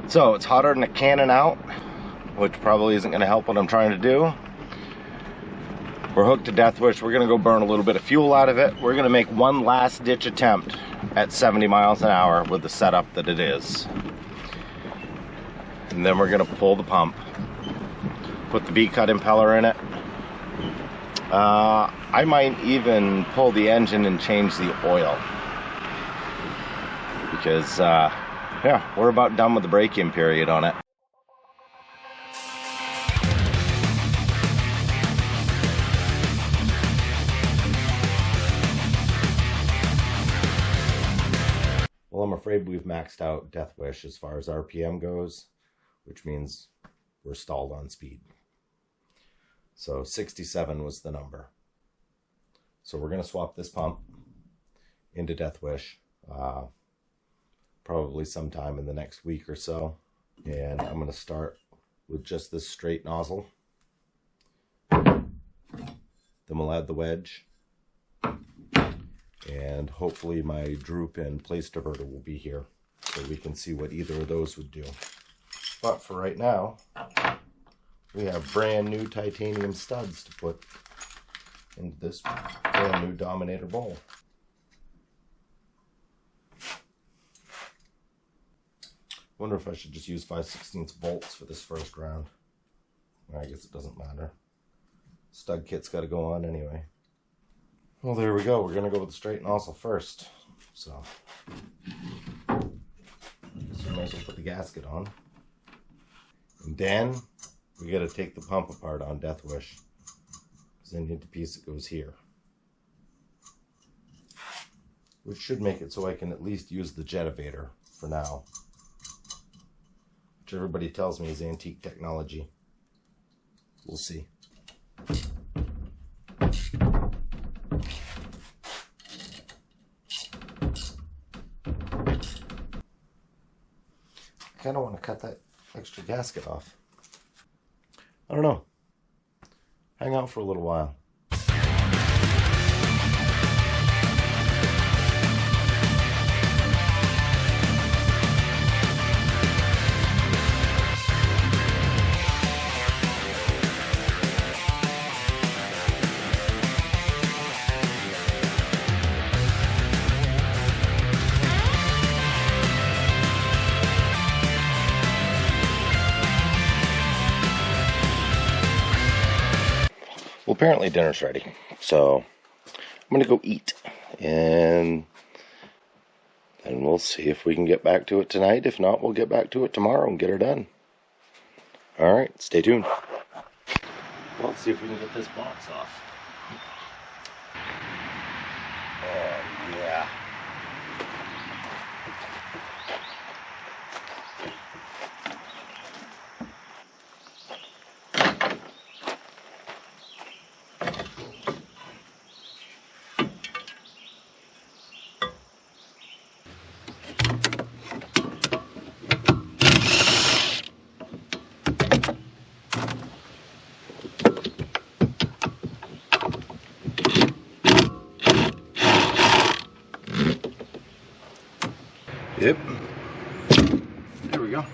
So it's hotter than a cannon out, which probably isn't going to help what I'm trying to do. We're hooked to Deathwish. We're going to go burn a little bit of fuel out of it. We're going to make one last ditch attempt at 70 miles an hour with the setup that it is. And then we're going to pull the pump, put the V-cut impeller in it. I might even pull the engine and change the oil. Because, yeah, we're about done with the break-in period on it. Well, I'm afraid we've maxed out Deathwish as far as RPM goes, which means we're stalled on speed. So 67 was the number. So we're going to swap this pump into Deathwish probably sometime in the next week or so. And I'm going to start with just this straight nozzle. Then we'll add the wedge. And hopefully my droop and place diverter will be here so we can see what either of those would do. But for right now, we have brand new titanium studs to put into this brand new Dominator bowl. Wonder if I should just use 5/16 bolts for this first round. I guess it doesn't matter. Stud kit's got to go on anyway. Well, there we go. We're going to go with the straight nozzle first. So I might as well put the gasket on. And then we got to take the pump apart on Deathwish, because I need the piece that goes here, which should make it so I can at least use the jetivator for now, which everybody tells me is antique technology. We'll see. I kind of want to cut that extra gasket off. I don't know. Hang out for a little while. Well, apparently dinner's ready, so I'm going to go eat, and then we'll see if we can get back to it tonight. If not, we'll get back to it tomorrow and get her done. Alright, stay tuned. Well, let's see if we can get this box off. Oh, yeah. Yep. There we go.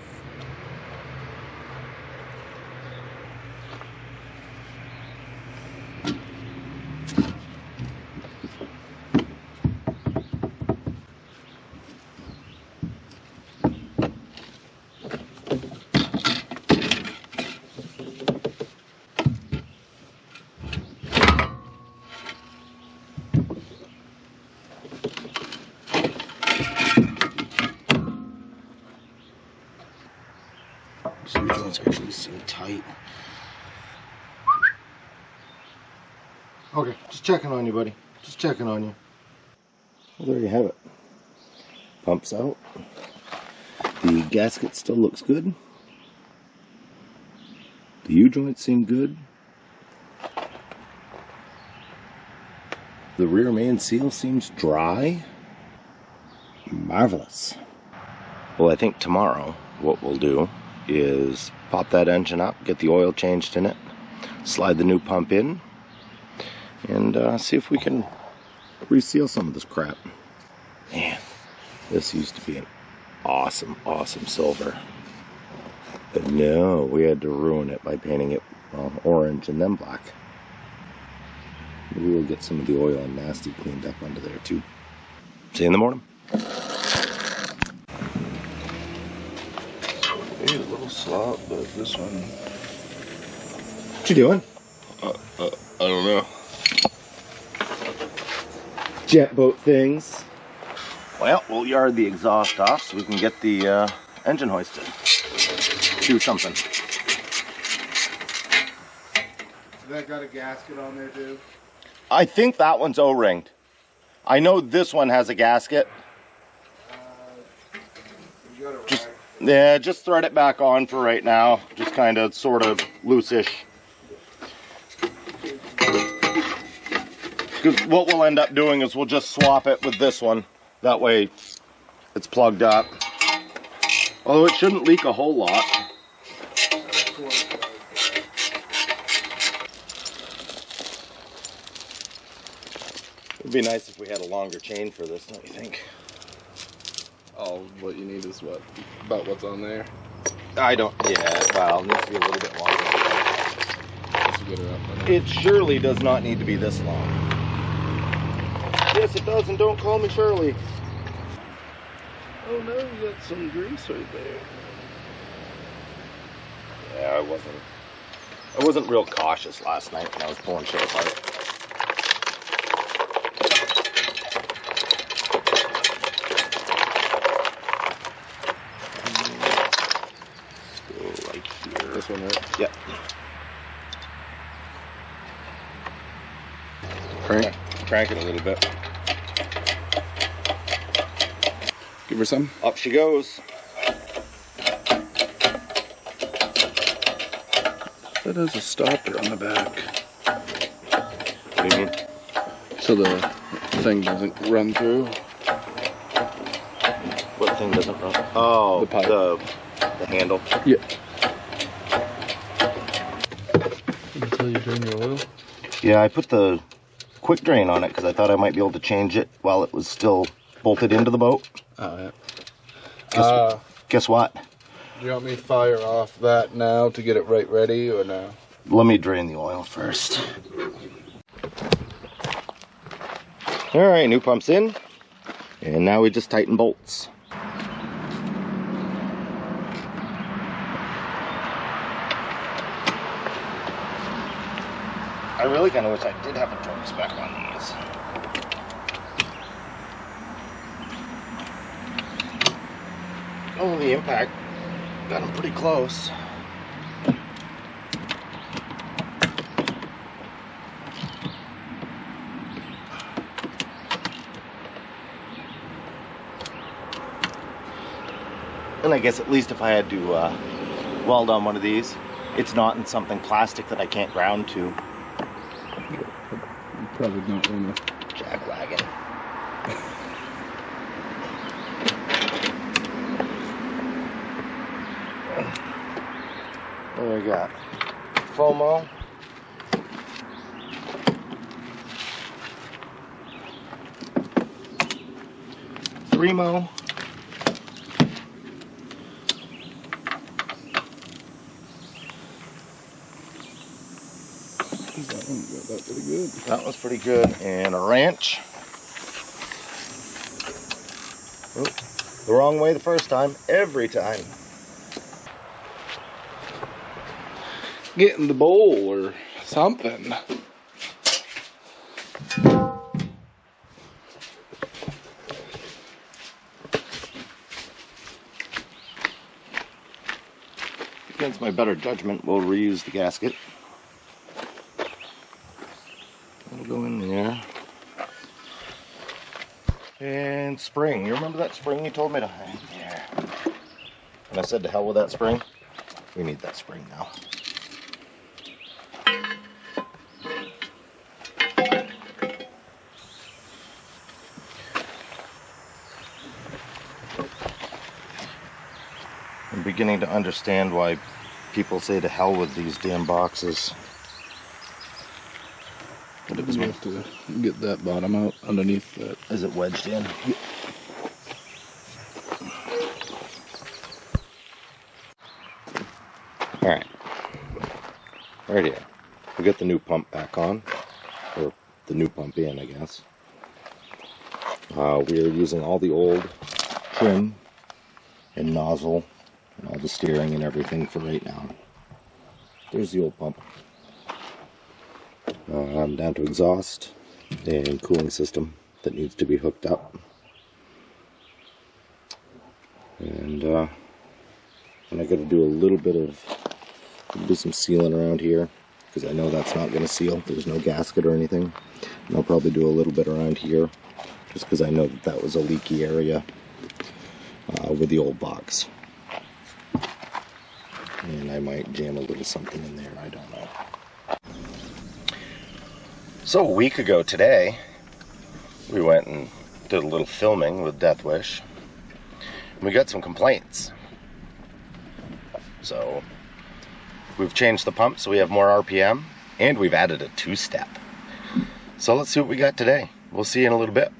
Some joints actually seem tight. Okay, just checking on you, buddy. Just checking on you. Well, there you have it. Pumps out. The gasket still looks good. The U-joints seem good. The rear main seal seems dry. Marvelous. Well, I think tomorrow what we'll do is pop that engine up, get the oil changed in it, slide the new pump in, and see if we can reseal some of this crap. Man, this used to be an awesome, awesome silver. But no, we had to ruin it by painting it orange and then black. We will get some of the oil and nasty cleaned up under there too. See you in the morning. Maybe a little slop, but this one... What you doing? I don't know. Jet boat things. Well, we'll yard the exhaust off so we can get the engine hoisted. Do something. Has that got a gasket on there too? I think that one's O-ringed. I know this one has a gasket. You got it Just, right. yeah, just thread it back on for right now. Just kind of, sort of loose-ish. Because what we'll end up doing is we'll just swap it with this one. That way it's plugged up. Although it shouldn't leak a whole lot. It'd be nice if we had a longer chain for this, don't you think? Oh, what you need is what? About what's on there? I don't, yeah, well, it needs to be a little bit longer. Just to get her up. It surely does not need to be this long. Yes, it does, and don't call me Shirley. Oh no, you got some grease right there. Yeah, I wasn't real cautious last night when I was pulling shit apart. Still right here. This one, right? Yep. Crank it a little bit. Give her some. Up she goes. That has a stopper on the back. What do you mean? So the thing doesn't run through. What thing doesn't run? Oh, The pipe. The handle. Yeah. Until you drain your oil? Yeah, I put the quick drain on it because I thought I might be able to change it while it was still bolted into the boat. Oh, yeah. Guess what? Do you want me to fire off that now to get it right ready, or no? Let me drain the oil first. All right, new pump's in. And now we just tighten bolts. I really kind of wish I did have a torque spec on these. Oh, the impact got them pretty close. And I guess at least if I had to weld on one of these, it's not in something plastic that I can't ground to. You probably don't want to. Jackwagon. What do we got? FOMO. Remo. That one got that pretty good. That was pretty good. And a wrench. Oh, the wrong way the first time. Every time. Get in the bowl or something. Against my better judgment, we'll reuse the gasket. It'll go in there. And spring. You remember that spring you told me to hang there? And I said to hell with that spring. We need that spring now. I'm beginning to understand why people say to hell with these damn boxes. But it was You have to get that bottom out underneath that. Is it wedged in? Yeah. Alright. Right here. We got the new pump back on. Or the new pump in, I guess. We are using all the old trim and nozzle and all the steering and everything for right now. There's the old pump. I'm down to exhaust and cooling system that needs to be hooked up. And I got to do a little bit of some sealing around here, because I know that's not going to seal. There's no gasket or anything. And I'll probably do a little bit around here, just because I know that that was a leaky area with the old box. And I might jam a little something in there, I don't know. So a week ago today, we went and did a little filming with Deathwish. We got some complaints. So we've changed the pump so we have more RPM, and we've added a 2-step. So let's see what we got today. We'll see you in a little bit.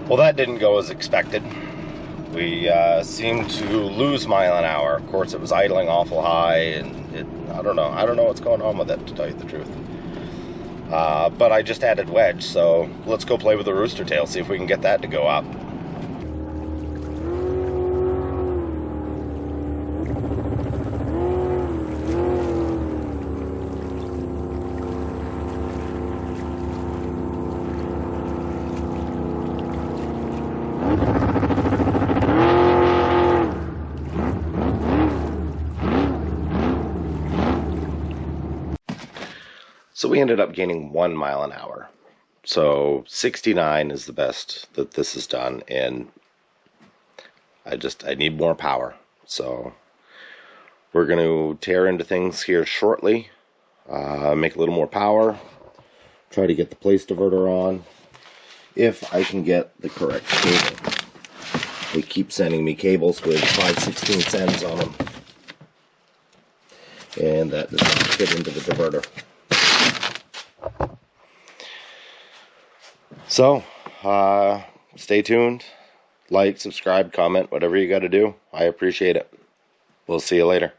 Well, that didn't go as expected. We seemed to lose mile an hour. Of course, it was idling awful high, and I don't know what's going on with it, to tell you the truth. But I just added wedge, so let's go play with the rooster tail, see if we can get that to go up. So we ended up gaining 1 mile an hour. So 69 is the best that this has done, and I need more power. So we're going to tear into things here shortly, make a little more power, try to get the place diverter on, if I can get the correct cable. They keep sending me cables with 5/16 ends on them, and that does not fit into the diverter. So, stay tuned, like, subscribe, comment, whatever you got to do. I appreciate it. We'll see you later.